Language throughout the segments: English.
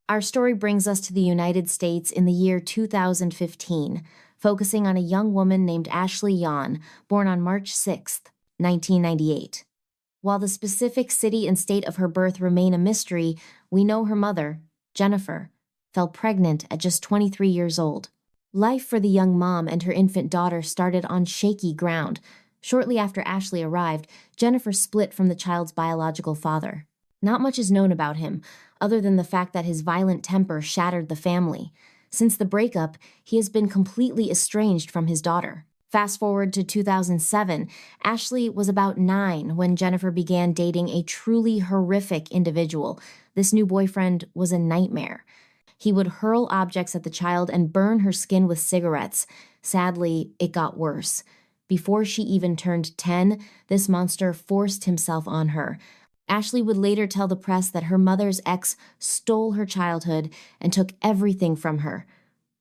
Our story brings us to the United States in the year 2015, focusing on a young woman named Ashley Yawn, born on March 6, 1998. While the specific city and state of her birth remain a mystery, we know her mother, Jennifer, fell pregnant at just 23 years old. Life for the young mom and her infant daughter started on shaky ground. Shortly after Ashley arrived, Jennifer split from the child's biological father. Not much is known about him, other than the fact that his violent temper shattered the family. Since the breakup, he has been completely estranged from his daughter. Fast forward to 2007, Ashley was about 9 when Jennifer began dating a truly horrific individual. This new boyfriend was a nightmare. He would hurl objects at the child and burn her skin with cigarettes. Sadly, it got worse. Before she even turned 10, this monster forced himself on her. Ashley would later tell the press that her mother's ex stole her childhood and took everything from her.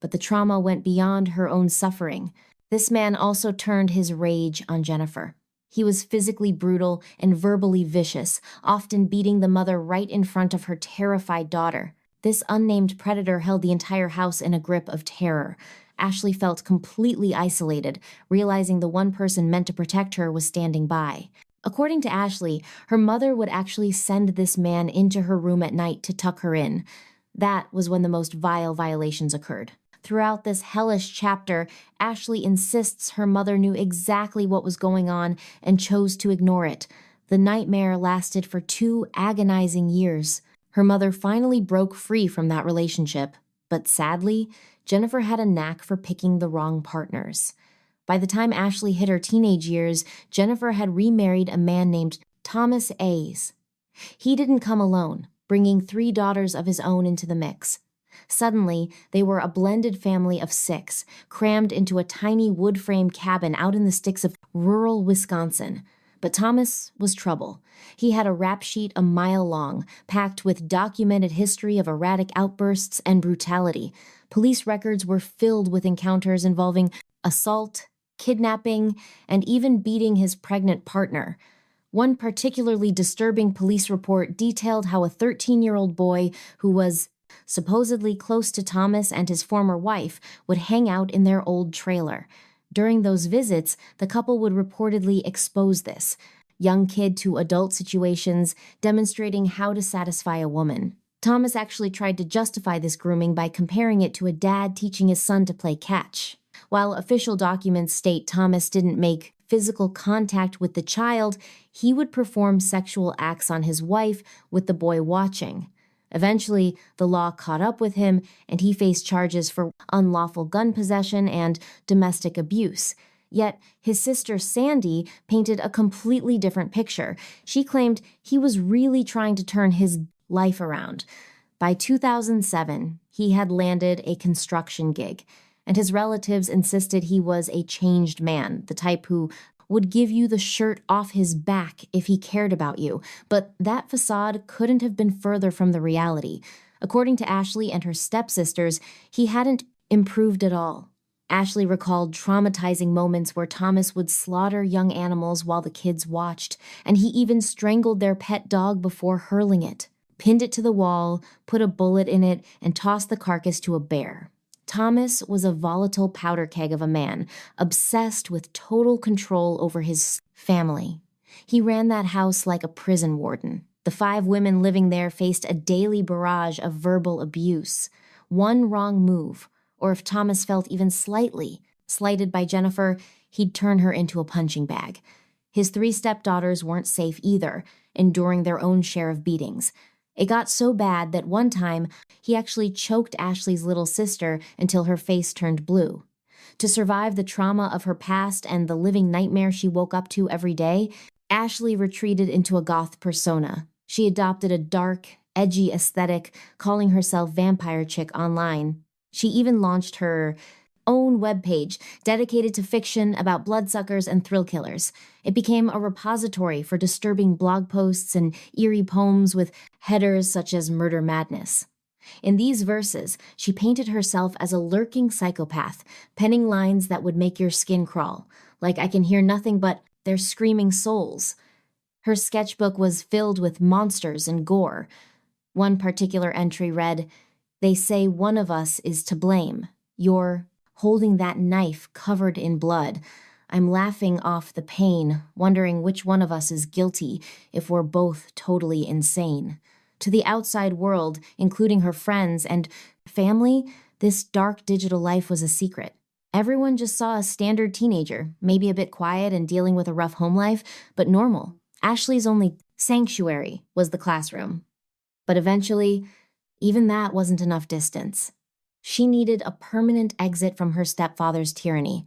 But the trauma went beyond her own suffering. This man also turned his rage on Jennifer. He was physically brutal and verbally vicious, often beating the mother right in front of her terrified daughter. This unnamed predator held the entire house in a grip of terror. Ashley felt completely isolated, realizing the one person meant to protect her was standing by. According to Ashley, her mother would actually send this man into her room at night to tuck her in. That was when the most vile violations occurred. Throughout this hellish chapter, Ashley insists her mother knew exactly what was going on and chose to ignore it. The nightmare lasted for 2 agonizing years. Her mother finally broke free from that relationship, but sadly, Jennifer had a knack for picking the wrong partners. By the time Ashley hit her teenage years, Jennifer had remarried a man named Thomas A's. He didn't come alone, bringing 3 daughters of his own into the mix. Suddenly, they were a blended family of 6, crammed into a tiny wood-frame cabin out in the sticks of rural Wisconsin. But Thomas was trouble. He had a rap sheet a mile long, packed with documented history of erratic outbursts and brutality. Police records were filled with encounters involving assault, kidnapping, and even beating his pregnant partner. One particularly disturbing police report detailed how a 13-year-old boy who was supposedly close to Thomas and his former wife would hang out in their old trailer. During those visits, the couple would reportedly expose this young kid to adult situations, demonstrating how to satisfy a woman. Thomas actually tried to justify this grooming by comparing it to a dad teaching his son to play catch. While official documents state Thomas didn't make physical contact with the child, he would perform sexual acts on his wife with the boy watching. Eventually, the law caught up with him, and he faced charges for unlawful gun possession and domestic abuse. Yet, his sister Sandy painted a completely different picture. She claimed he was really trying to turn his life around. By 2007, he had landed a construction gig, and his relatives insisted he was a changed man, the type who would give you the shirt off his back if he cared about you, but that facade couldn't have been further from the reality. According to Ashley and her stepsisters, he hadn't improved at all. Ashley recalled traumatizing moments where Thomas would slaughter young animals while the kids watched, and he even strangled their pet dog before hurling it, pinned it to the wall, put a bullet in it, and tossed the carcass to a bear. Thomas was a volatile powder keg of a man, obsessed with total control over his family. He ran that house like a prison warden. The 5 women living there faced a daily barrage of verbal abuse. One wrong move, or if Thomas felt even slightly slighted by Jennifer, he'd turn her into a punching bag. His 3 stepdaughters weren't safe either, enduring their own share of beatings. It got so bad that one time, he actually choked Ashley's little sister until her face turned blue. To survive the trauma of her past and the living nightmare she woke up to every day, Ashley retreated into a goth persona. She adopted a dark, edgy aesthetic, calling herself Vampire Chick online. She even launched her own webpage dedicated to fiction about bloodsuckers and thrill killers. It became a repository for disturbing blog posts and eerie poems with headers such as Murder Madness. In these verses, she painted herself as a lurking psychopath, penning lines that would make your skin crawl, like I can hear nothing but their screaming souls. Her sketchbook was filled with monsters and gore. One particular entry read, They say one of us is to blame. You're holding that knife covered in blood. I'm laughing off the pain, wondering which one of us is guilty if we're both totally insane. To the outside world, including her friends and family, this dark digital life was a secret. Everyone just saw a standard teenager, maybe a bit quiet and dealing with a rough home life, but normal. Ashley's only sanctuary was the classroom. But eventually, even that wasn't enough distance. She needed a permanent exit from her stepfather's tyranny.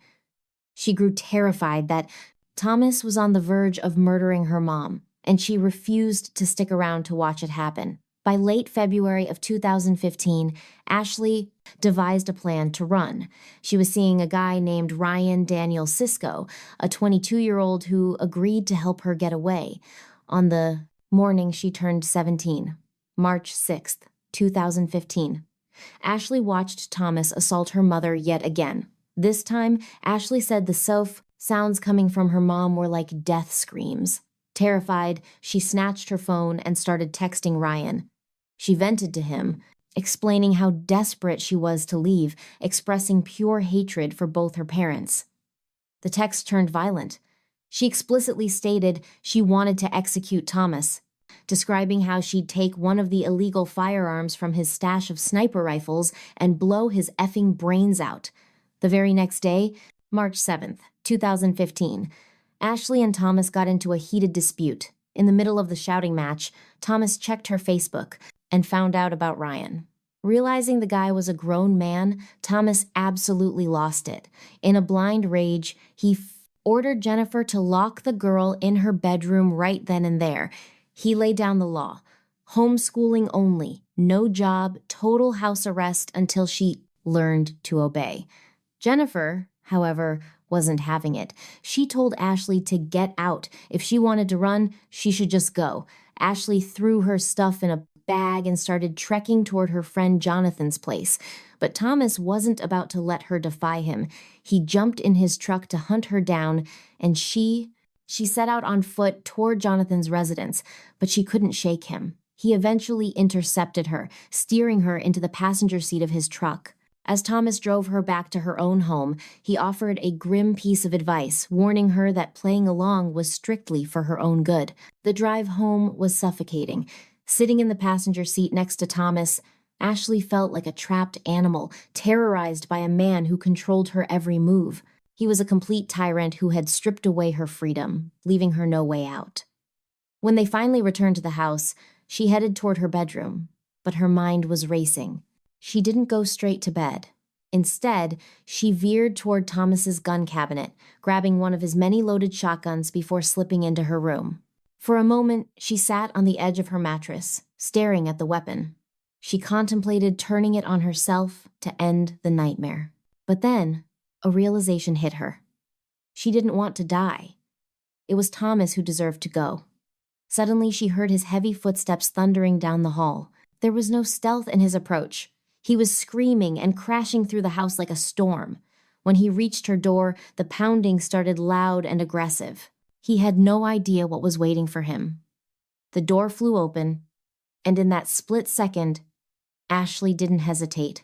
She grew terrified that Thomas was on the verge of murdering her mom, and she refused to stick around to watch it happen. By late February of 2015, Ashley devised a plan to run. She was seeing a guy named Ryan Daniel Sisko, a 22-year-old who agreed to help her get away. On the morning she turned 17, March 6th, 2015, Ashley watched Thomas assault her mother yet again. This time, Ashley said the sounds coming from her mom were like death screams. Terrified, she snatched her phone and started texting Ryan. She vented to him, explaining how desperate she was to leave, expressing pure hatred for both her parents. The text turned violent. She explicitly stated she wanted to execute Thomas, describing how she'd take one of the illegal firearms from his stash of sniper rifles and blow his effing brains out. The very next day, March 7th, 2015, Ashley and Thomas got into a heated dispute. In the middle of the shouting match, Thomas checked her Facebook and found out about Ryan. Realizing the guy was a grown man, Thomas absolutely lost it. In a blind rage, he ordered Jennifer to lock the girl in her bedroom right then and there. He laid down the law. Homeschooling only, no job, total house arrest until she learned to obey. Jennifer, however, wasn't having it. She told Ashley to get out. If she wanted to run, she should just go. Ashley threw her stuff in a bag and started trekking toward her friend Jonathan's place. But Thomas wasn't about to let her defy him. He jumped in his truck to hunt her down, and she set out on foot toward Jonathan's residence, but she couldn't shake him. He eventually intercepted her, steering her into the passenger seat of his truck. As Thomas drove her back to her own home, he offered a grim piece of advice, warning her that playing along was strictly for her own good. The drive home was suffocating. Sitting in the passenger seat next to Thomas, Ashley felt like a trapped animal, terrorized by a man who controlled her every move. He was a complete tyrant who had stripped away her freedom, leaving her no way out. When they finally returned to the house, she headed toward her bedroom, but her mind was racing. She didn't go straight to bed. Instead, she veered toward Thomas's gun cabinet, grabbing one of his many loaded shotguns before slipping into her room. For a moment, she sat on the edge of her mattress, staring at the weapon. She contemplated turning it on herself to end the nightmare. But then, a realization hit her. She didn't want to die. It was Thomas who deserved to go. Suddenly, she heard his heavy footsteps thundering down the hall. There was no stealth in his approach. He was screaming and crashing through the house like a storm. When he reached her door, the pounding started loud and aggressive. He had no idea what was waiting for him. The door flew open, and in that split second, Ashley didn't hesitate.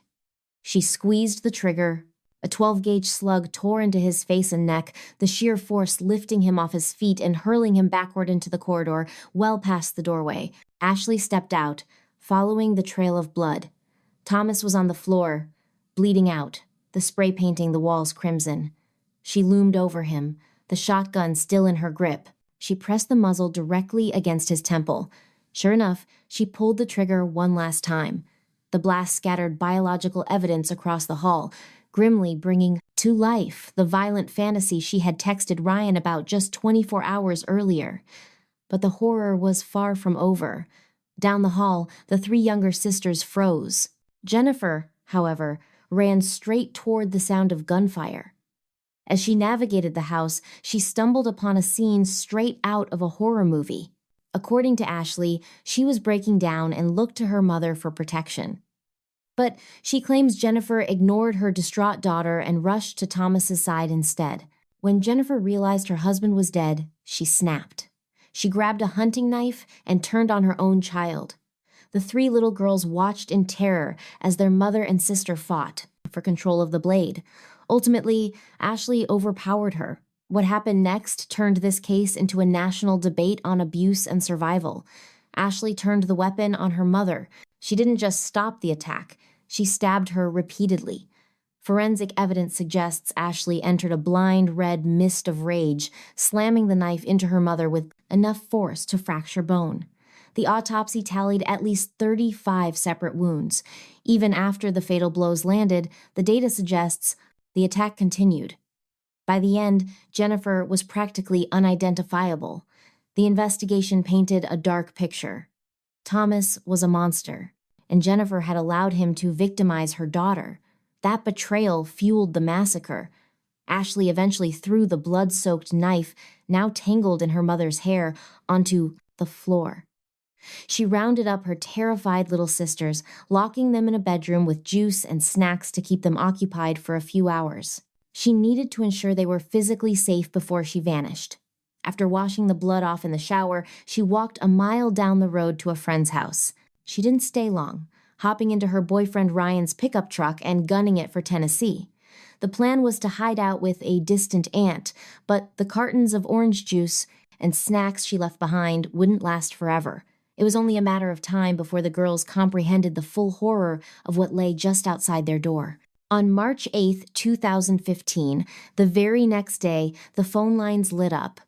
She squeezed the trigger. A 12-gauge slug tore into his face and neck, the sheer force lifting him off his feet and hurling him backward into the corridor, well past the doorway. Ashley stepped out, following the trail of blood. Thomas was on the floor, bleeding out, the spray painting the walls crimson. She loomed over him, the shotgun still in her grip. She pressed the muzzle directly against his temple. Sure enough, she pulled the trigger one last time. The blast scattered biological evidence across the hall, grimly bringing to life the violent fantasy she had texted Ryan about just 24 hours earlier. But the horror was far from over. Down the hall, the three younger sisters froze. Jennifer, however, ran straight toward the sound of gunfire. As she navigated the house, she stumbled upon a scene straight out of a horror movie. According to Ashley, she was breaking down and looked to her mother for protection. But she claims Jennifer ignored her distraught daughter and rushed to Thomas's side instead. When Jennifer realized her husband was dead, she snapped. She grabbed a hunting knife and turned on her own child. The three little girls watched in terror as their mother and sister fought for control of the blade. Ultimately, Ashley overpowered her. What happened next turned this case into a national debate on abuse and survival. Ashley turned the weapon on her mother. She didn't just stop the attack, she stabbed her repeatedly. Forensic evidence suggests Ashley entered a blind red mist of rage, slamming the knife into her mother with enough force to fracture bone. The autopsy tallied at least 35 separate wounds. Even after the fatal blows landed, the data suggests the attack continued. By the end, Jennifer was practically unidentifiable. The investigation painted a dark picture. Thomas was a monster, and Jennifer had allowed him to victimize her daughter. That betrayal fueled the massacre. Ashley eventually threw the blood-soaked knife, now tangled in her mother's hair, onto the floor. She rounded up her terrified little sisters, locking them in a bedroom with juice and snacks to keep them occupied for a few hours. She needed to ensure they were physically safe before she vanished. After washing the blood off in the shower, she walked a mile down the road to a friend's house. She didn't stay long, hopping into her boyfriend Ryan's pickup truck and gunning it for Tennessee. The plan was to hide out with a distant aunt, but the cartons of orange juice and snacks she left behind wouldn't last forever. It was only a matter of time before the girls comprehended the full horror of what lay just outside their door. On March 8, 2015, the very next day, the phone lines lit up.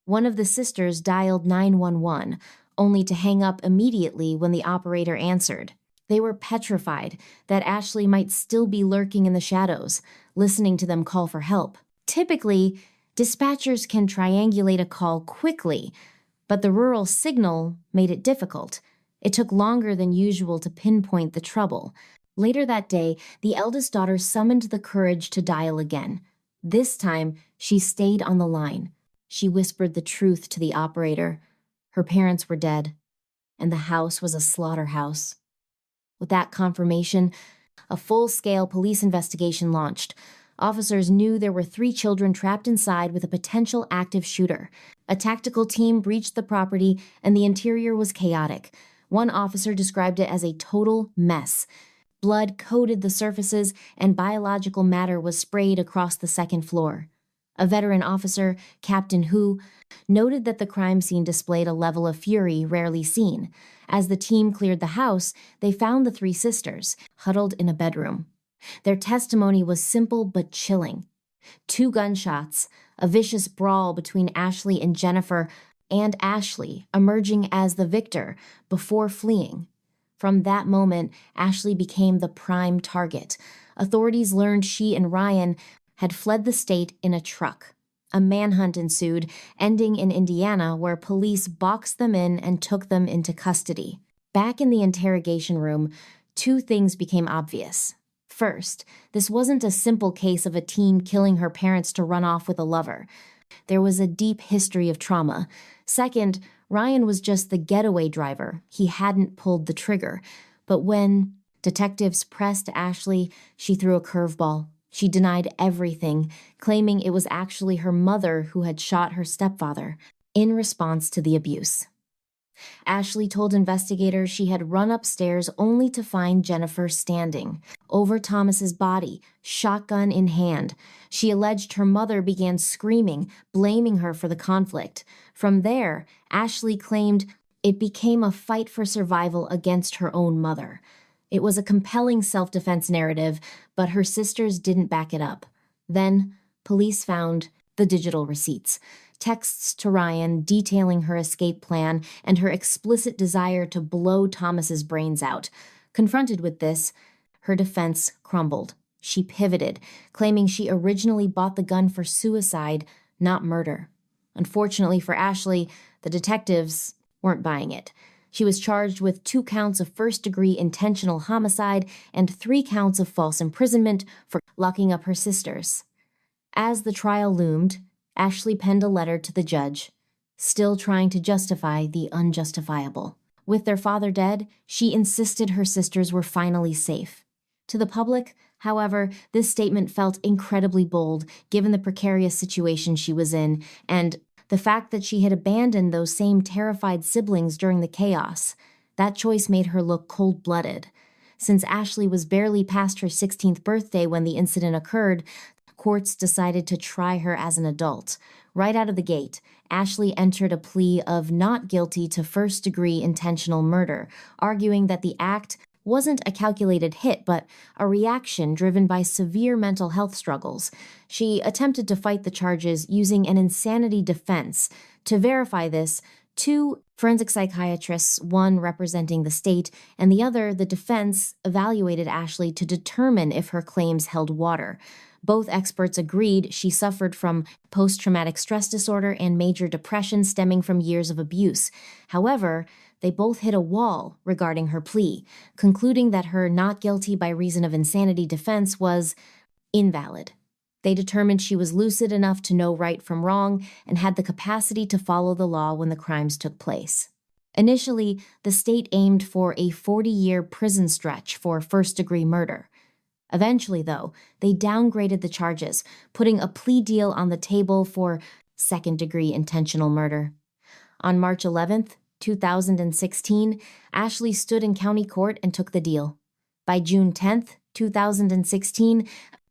One of the sisters dialed 911, only to hang up immediately when the operator answered. They were petrified that Ashley might still be lurking in the shadows, listening to them call for help. Typically, dispatchers can triangulate a call quickly, but the rural signal made it difficult. It took longer than usual to pinpoint the trouble. Later that day, the eldest daughter summoned the courage to dial again. This time, she stayed on the line. She whispered the truth to the operator. Her parents were dead, and the house was a slaughterhouse. With that confirmation, a full-scale police investigation launched. Officers knew there were 3 children trapped inside with a potential active shooter. A tactical team breached the property, and the interior was chaotic. One officer described it as a total mess. Blood coated the surfaces, and biological matter was sprayed across the second floor. A veteran officer, Captain Hu, noted that the crime scene displayed a level of fury rarely seen. As the team cleared the house, they found the 3 sisters, huddled in a bedroom. Their testimony was simple but chilling. 2 gunshots, a vicious brawl between Ashley and Jennifer, and Ashley emerging as the victor before fleeing. From that moment, Ashley became the prime target. Authorities learned she and Ryan had fled the state in a truck. A manhunt ensued, ending in Indiana, where police boxed them in and took them into custody. Back in the interrogation room, 2 things became obvious. First, this wasn't a simple case of a teen killing her parents to run off with a lover. There was a deep history of trauma. Second, Ryan was just the getaway driver. He hadn't pulled the trigger. But when detectives pressed Ashley, she threw a curveball. She denied everything, claiming it was actually her mother who had shot her stepfather in response to the abuse. Ashley told investigators she had run upstairs only to find Jennifer standing over Thomas's body, shotgun in hand. She alleged her mother began screaming, blaming her for the conflict. From there, Ashley claimed it became a fight for survival against her own mother. It was a compelling self-defense narrative, but her sisters didn't back it up. Then, police found the digital receipts, texts to Ryan detailing her escape plan and her explicit desire to blow Thomas's brains out. Confronted with this, her defense crumbled. She pivoted, claiming she originally bought the gun for suicide, not murder. Unfortunately for Ashley, the detectives weren't buying it. She was charged with 2 counts of first-degree intentional homicide and 3 counts of false imprisonment for locking up her sisters. As the trial loomed, Ashley penned a letter to the judge, still trying to justify the unjustifiable. With their father dead, she insisted her sisters were finally safe. To the public, however, this statement felt incredibly bold, given the precarious situation she was in, and the fact that she had abandoned those same terrified siblings during the chaos. That choice made her look cold-blooded. Since Ashley was barely past her 16th birthday when the incident occurred, courts decided to try her as an adult. Right out of the gate, Ashley entered a plea of not guilty to first-degree intentional murder, arguing that the act wasn't a calculated hit, but a reaction driven by severe mental health struggles. She attempted to fight the charges using an insanity defense. To verify this, two forensic psychiatrists, one representing the state and the other, the defense, evaluated Ashley to determine if her claims held water. Both experts agreed she suffered from post-traumatic stress disorder and major depression stemming from years of abuse. However, they both hit a wall regarding her plea, concluding that her not guilty by reason of insanity defense was invalid. They determined she was lucid enough to know right from wrong and had the capacity to follow the law when the crimes took place. Initially, the state aimed for a 40-year prison stretch for first-degree murder. Eventually, though, they downgraded the charges, putting a plea deal on the table for second-degree intentional murder. On March 11th, 2016, Ashley stood in county court and took the deal. By June 10th, 2016,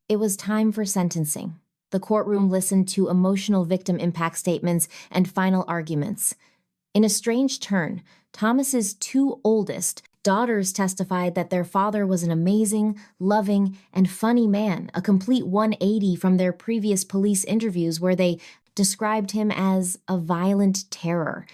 it was time for sentencing. The courtroom listened to emotional victim impact statements and final arguments. In a strange turn, Thomas's two oldest daughters testified that their father was an amazing, loving, and funny man, a complete 180 from their previous police interviews where they described him as a violent terror.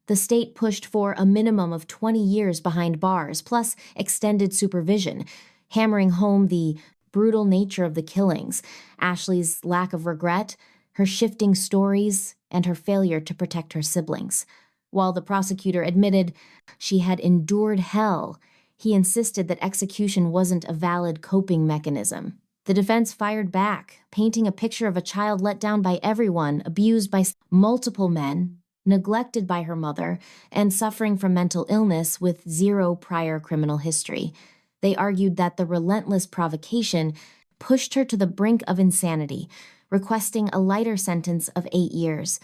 The state pushed for a minimum of 20 years behind bars, plus extended supervision, hammering home the brutal nature of the killings, Ashley's lack of regret, her shifting stories, and her failure to protect her siblings. While the prosecutor admitted she had endured hell, he insisted that execution wasn't a valid coping mechanism. The defense fired back, painting a picture of a child let down by everyone, abused by multiple men, neglected by her mother, and suffering from mental illness with zero prior criminal history. They argued that the relentless provocation pushed her to the brink of insanity, requesting a lighter sentence of 8 years.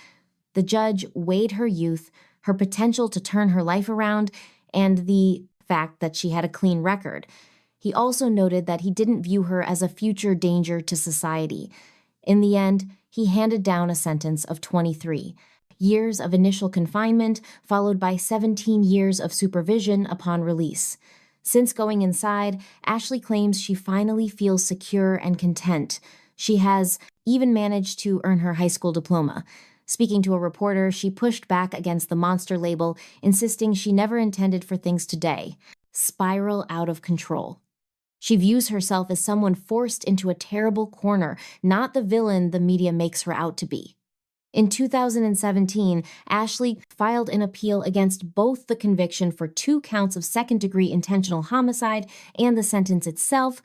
The judge weighed her youth, her potential to turn her life around, and the fact that she had a clean record. He also noted that he didn't view her as a future danger to society. In the end, he handed down a sentence of 23 years of initial confinement, followed by 17 years of supervision upon release. Since going inside, Ashley claims she finally feels secure and content. She has even managed to earn her high school diploma. Speaking to a reporter, she pushed back against the monster label, insisting she never intended for things today spiral out of control. She views herself as someone forced into a terrible corner, not the villain the media makes her out to be. In 2017, Ashley filed an appeal against both the conviction for 2 counts of second-degree intentional homicide and the sentence itself,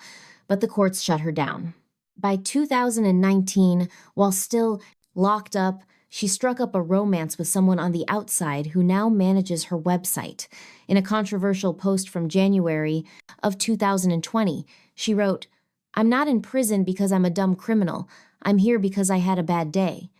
but the courts shut her down. By 2019, while still locked up, she struck up a romance with someone on the outside who now manages her website. In a controversial post from January of 2020, she wrote, "I'm not in prison because I'm a dumb criminal. I'm here because I had a bad day."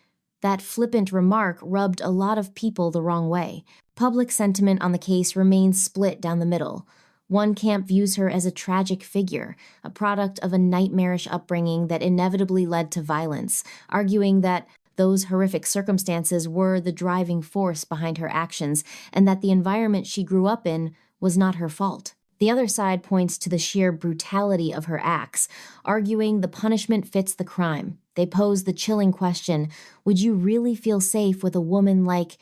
That flippant remark rubbed a lot of people the wrong way. Public sentiment on the case remains split down the middle. One camp views her as a tragic figure, a product of a nightmarish upbringing that inevitably led to violence, arguing that those horrific circumstances were the driving force behind her actions and that the environment she grew up in was not her fault. The other side points to the sheer brutality of her acts, arguing the punishment fits the crime. They pose the chilling question, would you really feel safe with a woman like